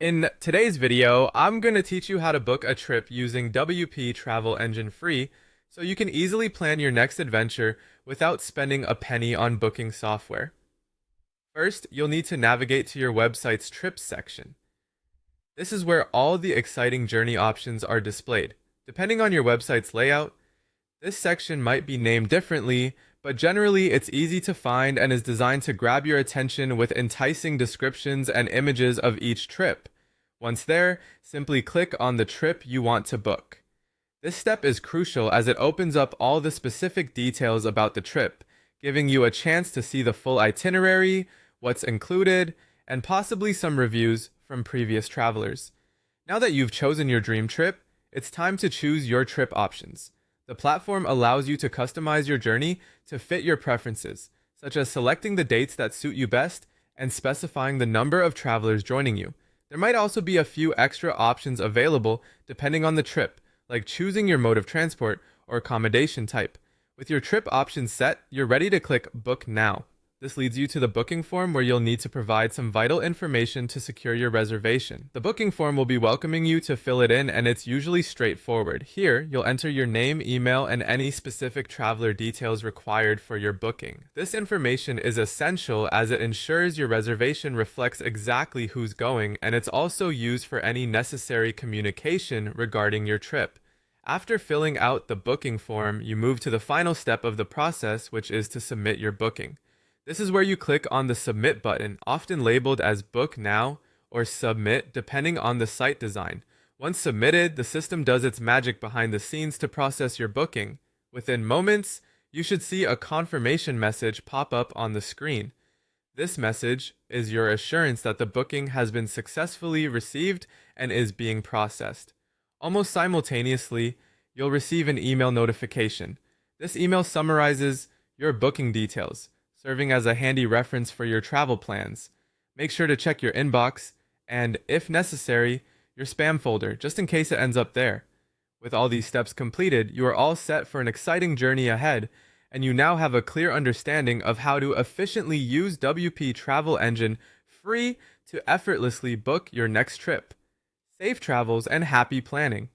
In today's video, I'm going to teach you how to book a trip using WP Travel Engine Free so you can easily plan your next adventure without spending a penny on booking software. First, you'll need to navigate to your website's trips section. This is where all the exciting journey options are displayed. Depending on your website's layout, this section might be named differently, but generally it's easy to find and is designed to grab your attention with enticing descriptions and images of each trip. Once there, simply click on the trip you want to book. This step is crucial as it opens up all the specific details about the trip, giving you a chance to see the full itinerary, what's included, and possibly some reviews from previous travelers. Now that you've chosen your dream trip, it's time to choose your trip options. The platform allows you to customize your journey to fit your preferences, such as selecting the dates that suit you best and specifying the number of travelers joining you. There might also be a few extra options available depending on the trip, like choosing your mode of transport or accommodation type. With your trip options set, you're ready to click Book Now. This leads you to the booking form where you'll need to provide some vital information to secure your reservation. The booking form will be welcoming you to fill it in, and it's usually straightforward. Here, you'll enter your name, email, and any specific traveler details required for your booking. This information is essential as it ensures your reservation reflects exactly who's going, and it's also used for any necessary communication regarding your trip. After filling out the booking form, you move to the final step of the process, which is to submit your booking. This is where you click on the Submit button, often labeled as Book Now or Submit depending on the site design. Once submitted, the system does its magic behind the scenes to process your booking. Within moments, you should see a confirmation message pop up on the screen. This message is your assurance that the booking has been successfully received and is being processed. Almost simultaneously, you'll receive an email notification. This email summarizes your booking details, serving as a handy reference for your travel plans. Make sure to check your inbox and, if necessary, your spam folder, just in case it ends up there. With all these steps completed, you are all set for an exciting journey ahead, and you now have a clear understanding of how to efficiently use WP Travel Engine free to effortlessly book your next trip. Safe travels and happy planning!